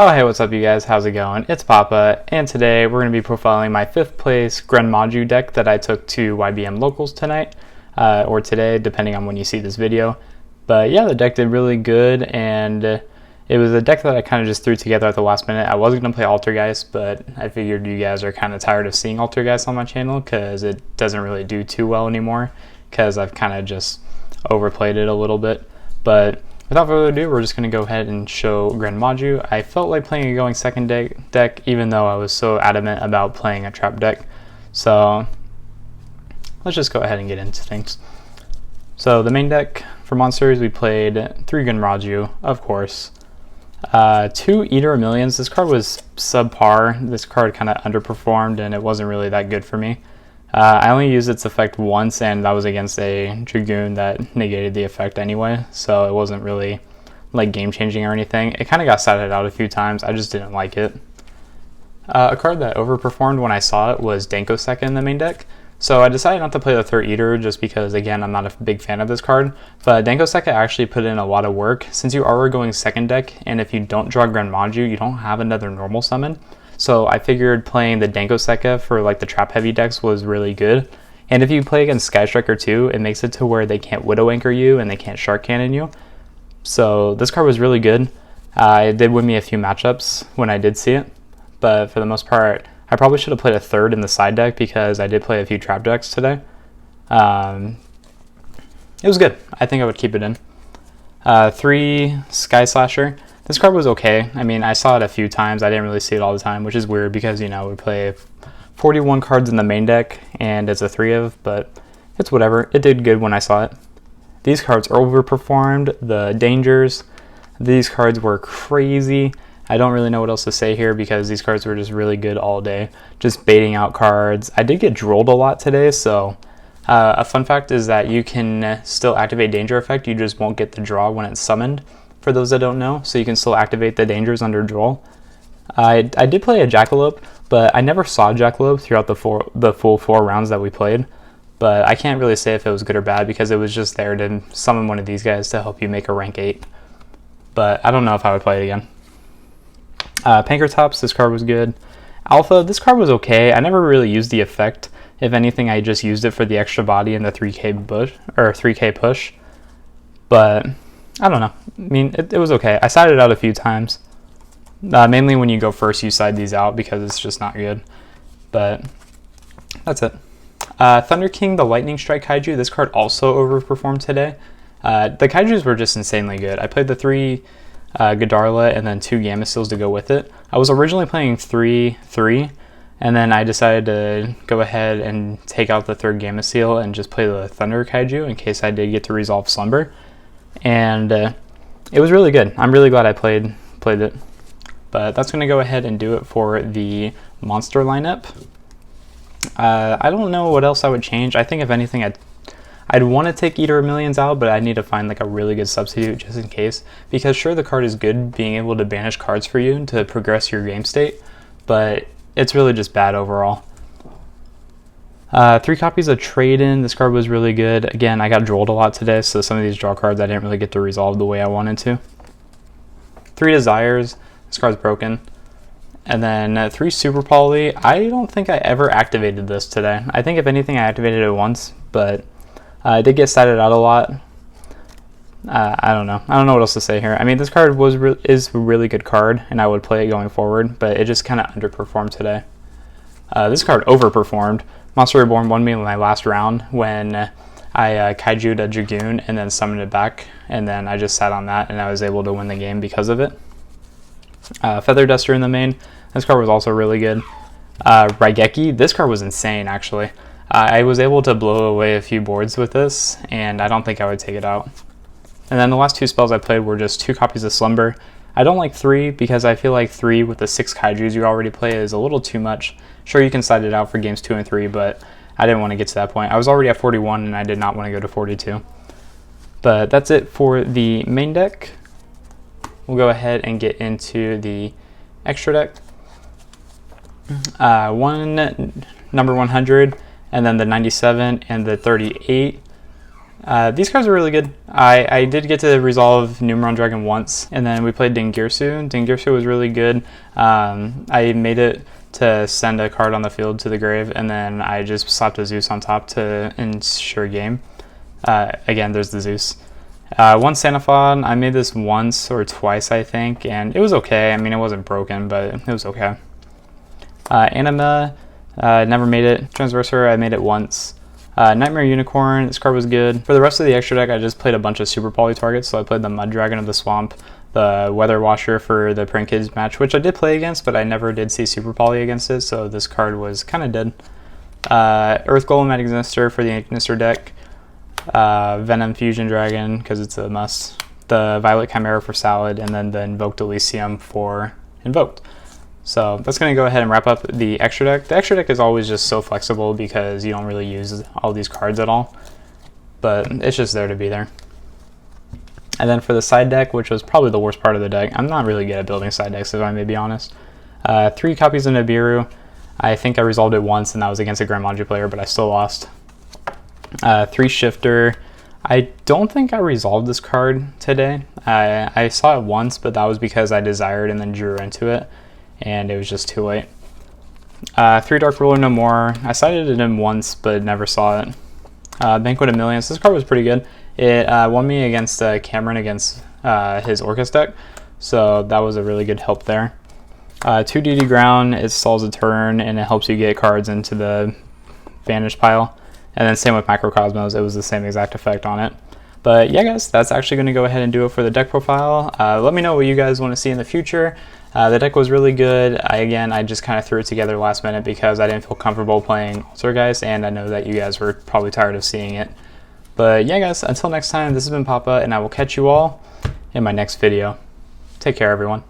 Oh hey, what's up you guys? How's it going? It's Papa, and today we're going to be profiling my 5th place GREN Maju deck that I took to YBM Locals tonight, or today, depending on when you see this video. But yeah, the deck did really good, and it was a deck that I kind of just threw together at the last minute. I was going to play Altergeist, but I figured you guys are kind of tired of seeing Altergeist on my channel because it doesn't really do too well anymore, because I've kind of just overplayed it a little bit. But without further ado, we're just going to go ahead and show GREN Maju. I felt like playing a going second deck, even though I was so adamant about playing a trap deck. So let's just go ahead and get into things. So the main deck for monsters, we played 3 GREN Maju, of course. 2 Eater of Millions. This card was subpar. This card kind of underperformed, and it wasn't really that good for me. I only used its effect once, and that was against a Dragoon that negated the effect anyway, so it wasn't really like game changing or anything. It kind of got sided out a few times. I just didn't like it. A card that overperformed when I saw it was Dankoseka in the main deck, so I decided not to play the 3rd Eater just because, again, I'm not a big fan of this card. But Dankoseka actually put in a lot of work since you are going second deck, and if you don't draw GREN Maju, you don't have another normal summon. So I figured playing the Dankoseka for like the trap heavy decks was really good. And if you play against Sky Striker too, it makes it to where they can't Widow Anchor you and they can't Shark Cannon you. So this card was really good. It did win me a few matchups when I did see it. But for the most part, I probably should have played a 3rd in the side deck because I did play a few trap decks today. It was good. I think I would keep it in. 3 Sky Slasher. This card was okay. I mean, I saw it a few times. I didn't really see it all the time, which is weird because, you know, we play 41 cards in the main deck and it's a 3 of, but it's whatever. It did good when I saw it. These cards overperformed the dangers. These cards were crazy. I don't really know what else to say here because these cards were just really good all day. Just baiting out cards. I did get drolled a lot today, so a fun fact is that you can still activate Danger Effect. You just won't get the draw when it's summoned, for those that don't know, so you can still activate the dangers under droll. I did play a Jackalope, but I never saw Jackalope throughout the full 4 rounds that we played. But I can't really say if it was good or bad because it was just there to summon one of these guys to help you make a rank 8. But I don't know if I would play it again. Pankratops, this card was good. Alpha, this card was okay. I never really used the effect. If anything, I just used it for the extra body and the 3k push. But I don't know. I mean, it was okay. I sided out a few times. Mainly when you go first, you side these out because it's just not good. But that's it. Thunder King, the Lightning Strike Kaiju. This card also overperformed today. The Kaijus were just insanely good. I played the 3 Godarla and then 2 Gamma Seals to go with it. I was originally playing 3-3, and then I decided to go ahead and take out the 3rd Gamma Seal and just play the Thunder Kaiju in case I did get to resolve Slumber. And it was really good. I'm really glad I played it. But that's going to go ahead and do it for the monster lineup. I don't know what else I would change. I think if anything, I'd want to take Eater of Millions out, but I need to find like a really good substitute just in case. Because sure, the card is good, being able to banish cards for you to progress your game state, but it's really just bad overall. 3 copies of Trade-In. This card was really good. Again, I got drolled a lot today, so some of these draw cards I didn't really get to resolve the way I wanted to. 3 Desires. This card's broken. And then 3 Super Poly. I don't think I ever activated this today. I think if anything I activated it once, but I did get sided out a lot. I don't know. I don't know what else to say here. I mean, this card is a really good card, and I would play it going forward, but it just kind of underperformed today. This card overperformed. Monster Reborn won me in my last round when I Kaiju'd a Dragoon and then summoned it back, and then I just sat on that and I was able to win the game because of it. Feather Duster in the main. This card was also really good. Raigeki, this card was insane actually. I was able to blow away a few boards with this, and I don't think I would take it out. And then the last 2 spells I played were just 2 copies of Slumber. I don't like 3 because I feel like 3 with the 6 Kaijus you already play is a little too much. Sure, you can side it out for games 2 and 3, but I didn't want to get to that point. I was already at 41 and I did not want to go to 42. But that's it for the main deck. We'll go ahead and get into the extra deck. Number 100, and then the 97 and the 38. These cards are really good. I did get to resolve Numeron Dragon once, and then we played Dingirsu. Dingirsu was really good. I made it to send a card on the field to the grave, and then I just slapped a Zeus on top to ensure game. Again, there's the Zeus. One Sanaphon, I made this once or twice, I think, and it was okay. I mean, it wasn't broken, but it was okay. Anima, never made it. Transversor, I made it once. Nightmare Unicorn, this card was good. For the rest of the extra deck, I just played a bunch of Super Poly targets, so I played the Mud Dragon of the Swamp, the Weather Washer for the Prank Kids match, which I did play against, but I never did see Super Poly against it, so this card was kind of dead. Earth Golem at Ignister for the Ignister deck. Venom Fusion Dragon, because it's a must. The Violet Chimera for Salad, and then the Invoked Elysium for Invoked. So that's going to go ahead and wrap up the extra deck. The extra deck is always just so flexible because you don't really use all these cards at all, but it's just there to be there. And then for the side deck, which was probably the worst part of the deck, I'm not really good at building side decks, if I may be honest. 3 copies of Nibiru. I think I resolved it once, and that was against a GREN MAJU player, but I still lost. 3 Shifter. I don't think I resolved this card today. I saw it once, but that was because I desired and then drew into it, and it was just too late. 3 Dark Ruler No More. I cited it in once, but never saw it. Banquet of Millions. This card was pretty good. It won me against Cameron against his Orcus deck, so that was a really good help there. 2 DD Ground. It stalls a turn, and it helps you get cards into the Vanish pile. And then same with Microcosmos, it was the same exact effect on it. But yeah guys, that's actually going to go ahead and do it for the deck profile. Let me know what you guys want to see in the future. The deck was really good. I just kind of threw it together last minute because I didn't feel comfortable playing Altergeist, and I know that you guys were probably tired of seeing it. But yeah guys, until next time, this has been Papa, and I will catch you all in my next video. Take care everyone.